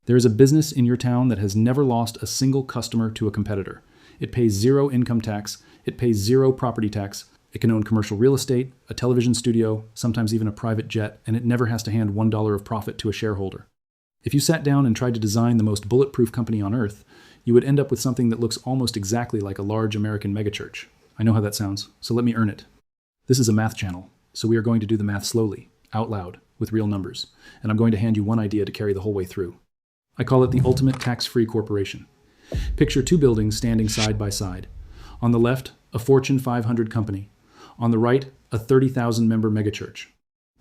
There is a business in your town that has never lost a single customer to a competitor. It pays zero income tax. It pays zero property tax. It can own commercial real estate, a television studio, sometimes even a private jet, and it never has to hand $1 of profit to a shareholder. If you sat down and tried to design the most bulletproof company on earth, you would end up with something that looks almost exactly like a large American megachurch. I know how that sounds, so let me earn it. This is a math channel, so we are going to do the math slowly, out loud, with real numbers, and I'm going to hand you one idea to carry the whole way through. I call it the ultimate tax-free corporation. Picture two buildings standing side by side. On the left, a Fortune 500 company. On the right, a 30,000-member megachurch.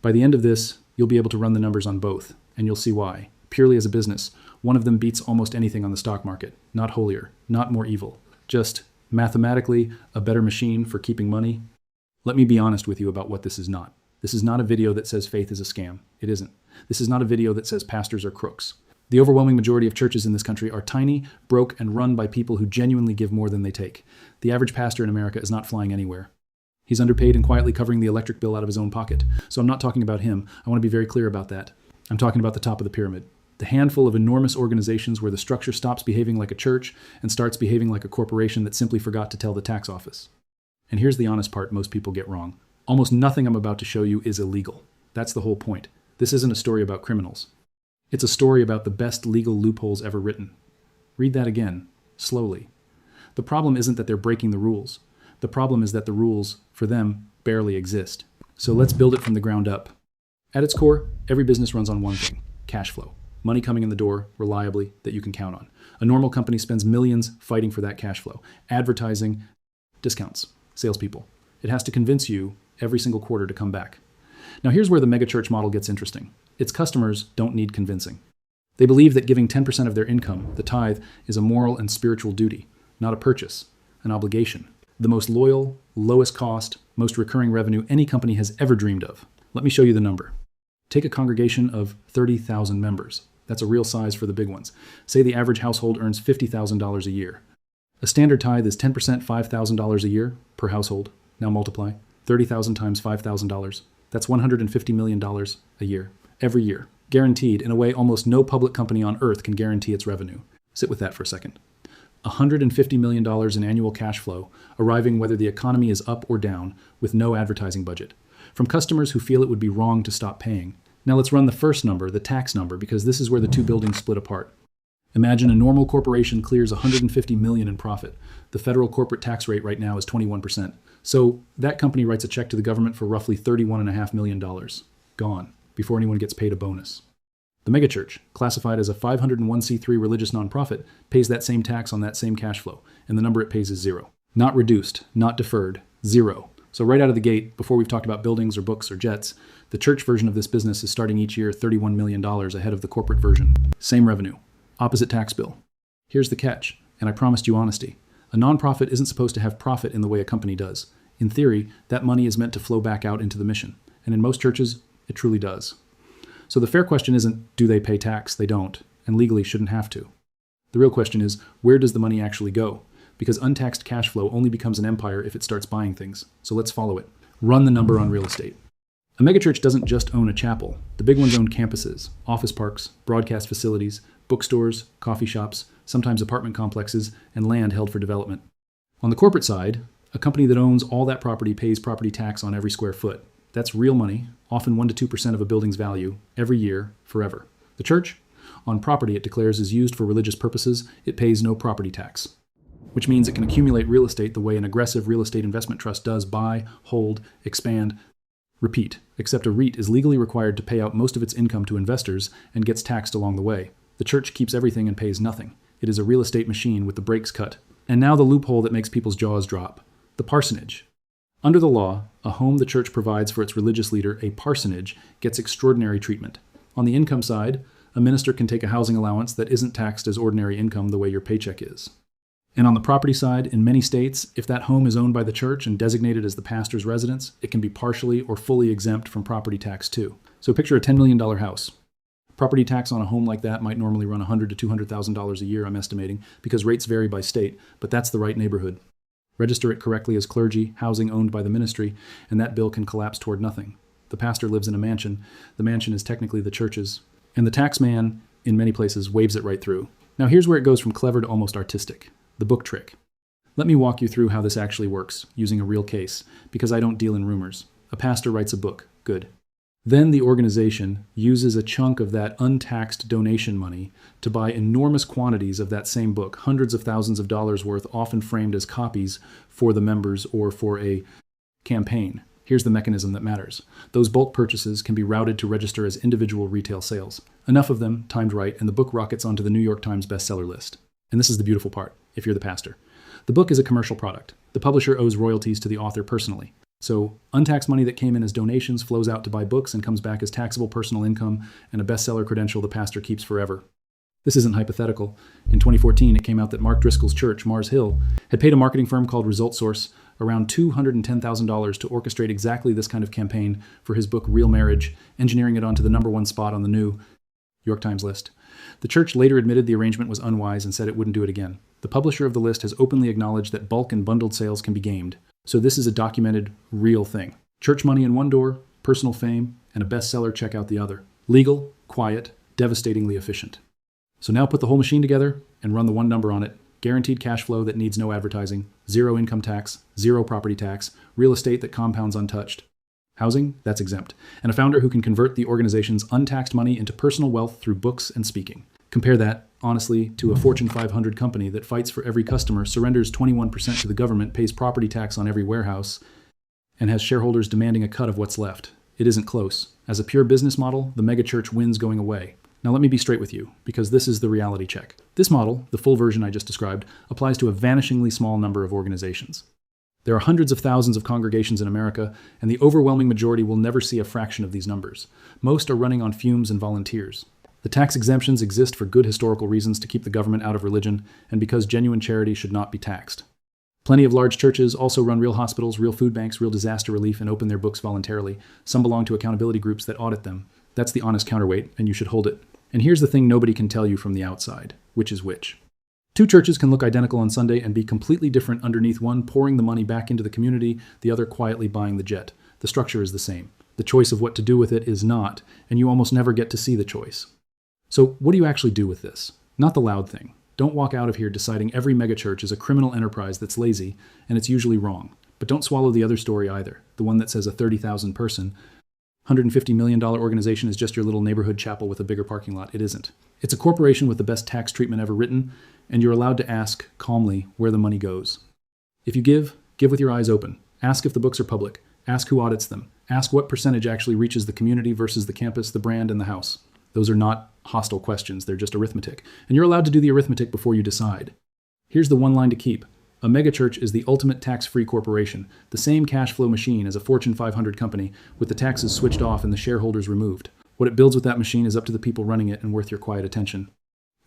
By the end of this, you'll be able to run the numbers on both, and you'll see why. Purely as a business, one of them beats almost anything on the stock market. Not holier, not more evil. Just, mathematically, a better machine for keeping money. Let me be honest with you about what this is not. This is not a video that says faith is a scam. It isn't. This is not a video that says pastors are crooks. The overwhelming majority of churches in this country are tiny, broke, and run by people who genuinely give more than they take. The average pastor in America is not flying anywhere. He's underpaid and quietly covering the electric bill out of his own pocket. So I'm not talking about him. I want to be very clear about that. I'm talking about the top of the pyramid. The handful of enormous organizations where the structure stops behaving like a church and starts behaving like a corporation that simply forgot to tell the tax office. And here's the honest part most people get wrong. Almost nothing I'm about to show you is illegal. That's the whole point. This isn't a story about criminals. It's a story about the best legal loopholes ever written. Read that again, slowly. The problem isn't that they're breaking the rules. The problem is that the rules, for them, barely exist. So let's build it from the ground up. At its core, every business runs on one thing: cash flow. Money coming in the door, reliably, that you can count on. A normal company spends millions fighting for that cash flow. Advertising, discounts, salespeople. It has to convince you every single quarter to come back. Now here's where the megachurch model gets interesting. Its customers don't need convincing. They believe that giving 10% of their income, the tithe, is a moral and spiritual duty, not a purchase, an obligation. The most loyal, lowest cost, most recurring revenue any company has ever dreamed of. Let me show you the number. Take a congregation of 30,000 members. That's a real size for the big ones. Say the average household earns $50,000 a year. A standard tithe is 10%, $5,000 a year per household. Now multiply. 30,000 times $5,000. That's $150 million a year. Every year. Guaranteed, in a way almost no public company on earth can guarantee its revenue. Sit with that for a second. $150 million in annual cash flow, arriving whether the economy is up or down, with no advertising budget. From customers who feel it would be wrong to stop paying. Now let's run the first number, the tax number, because this is where the two buildings split apart. Imagine a normal corporation clears $150 million in profit. The federal corporate tax rate right now is 21%. So that company writes a check to the government for roughly $31.5 million. Gone, before anyone gets paid a bonus. The megachurch, classified as a 501c3 religious nonprofit, pays that same tax on that same cash flow, and the number it pays is zero. Not reduced, not deferred, zero. So right out of the gate, before we've talked about buildings or books or jets, the church version of this business is starting each year $31 million ahead of the corporate version. Same revenue, opposite tax bill. Here's the catch, and I promised you honesty. A nonprofit isn't supposed to have profit in the way a company does. In theory, that money is meant to flow back out into the mission, and in most churches, it truly does. So the fair question isn't, do they pay tax? They don't, and legally shouldn't have to. The real question is, where does the money actually go? Because untaxed cash flow only becomes an empire if it starts buying things. So let's follow it. Run the number on real estate. A megachurch doesn't just own a chapel. The big ones own campuses, office parks, broadcast facilities, bookstores, coffee shops, sometimes apartment complexes, and land held for development. On the corporate side, a company that owns all that property pays property tax on every square foot. That's real money, often 1% to 2% of a building's value, every year, forever. The church? On property it declares is used for religious purposes, it pays no property tax. Which means it can accumulate real estate the way an aggressive real estate investment trust does: buy, hold, expand, repeat. Except a REIT is legally required to pay out most of its income to investors and gets taxed along the way. The church keeps everything and pays nothing. It is a real estate machine with the brakes cut. And now the loophole that makes people's jaws drop. The parsonage. Under the law, a home the church provides for its religious leader, a parsonage, gets extraordinary treatment. On the income side, a minister can take a housing allowance that isn't taxed as ordinary income the way your paycheck is. And on the property side, in many states, if that home is owned by the church and designated as the pastor's residence, it can be partially or fully exempt from property tax too. So picture a $10 million house. Property tax on a home like that might normally run $100,000 to $200,000 a year, I'm estimating, because rates vary by state, but that's the right neighborhood. Register it correctly as clergy, housing owned by the ministry, and that bill can collapse toward nothing. The pastor lives in a mansion. The mansion is technically the church's. And the tax man in many places, waves it right through. Now here's where it goes from clever to almost artistic. The book trick. Let me walk you through how this actually works, using a real case, because I don't deal in rumors. A pastor writes a book. Good. Then the organization uses a chunk of that untaxed donation money to buy enormous quantities of that same book, hundreds of thousands of dollars worth, often framed as copies for the members or for a campaign. Here's the mechanism that matters. Those bulk purchases can be routed to register as individual retail sales. Enough of them, timed right, and the book rockets onto the New York Times bestseller list. And this is the beautiful part, if you're the pastor. The book is a commercial product. The publisher owes royalties to the author personally. So untaxed money that came in as donations flows out to buy books and comes back as taxable personal income and a bestseller credential the pastor keeps forever. This isn't hypothetical. In 2014, it came out that Mark Driscoll's church, Mars Hill, had paid a marketing firm called Result Source around $210,000 to orchestrate exactly this kind of campaign for his book Real Marriage, engineering it onto the #1 spot on the New York Times list. The church later admitted the arrangement was unwise and said it wouldn't do it again. The publisher of the list has openly acknowledged that bulk and bundled sales can be gamed. So this is a documented, real thing. Church money in one door, personal fame, and a bestseller check out the other. Legal, quiet, devastatingly efficient. So now put the whole machine together and run the one number on it. Guaranteed cash flow that needs no advertising, zero income tax, zero property tax, real estate that compounds untouched. Housing, that's exempt. And a founder who can convert the organization's untaxed money into personal wealth through books and speaking. Compare that, honestly, to a Fortune 500 company that fights for every customer, surrenders 21% to the government, pays property tax on every warehouse, and has shareholders demanding a cut of what's left. It isn't close. As a pure business model, the megachurch wins going away. Now let me be straight with you, because this is the reality check. This model, the full version I just described, applies to a vanishingly small number of organizations. There are hundreds of thousands of congregations in America, and the overwhelming majority will never see a fraction of these numbers. Most are running on fumes and volunteers. The tax exemptions exist for good historical reasons to keep the government out of religion, and because genuine charity should not be taxed. Plenty of large churches also run real hospitals, real food banks, real disaster relief, and open their books voluntarily. Some belong to accountability groups that audit them. That's the honest counterweight, and you should hold it. And here's the thing nobody can tell you from the outside, which is which. Two churches can look identical on Sunday and be completely different underneath, one pouring the money back into the community, the other quietly buying the jet. The structure is the same. The choice of what to do with it is not, and you almost never get to see the choice. So what do you actually do with this? Not the loud thing. Don't walk out of here deciding every megachurch is a criminal enterprise that's lazy, and it's usually wrong. But don't swallow the other story either, the one that says a 30,000 person, $150 million organization is just your little neighborhood chapel with a bigger parking lot. It isn't. It's a corporation with the best tax treatment ever written, and you're allowed to ask calmly where the money goes. If you give with your eyes open. Ask if the books are public. Ask who audits them. Ask what percentage actually reaches the community versus the campus, the brand, and the house. Those are not hostile questions. They're just arithmetic. And you're allowed to do the arithmetic before you decide. Here's the one line to keep. A megachurch is the ultimate tax-free corporation, the same cash flow machine as a Fortune 500 company, with the taxes switched off and the shareholders removed. What it builds with that machine is up to the people running it and worth your quiet attention.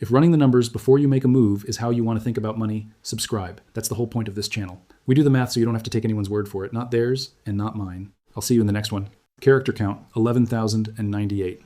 If running the numbers before you make a move is how you want to think about money, subscribe. That's the whole point of this channel. We do the math so you don't have to take anyone's word for it, not theirs and not mine. I'll see you in the next one. Character count, 11,098.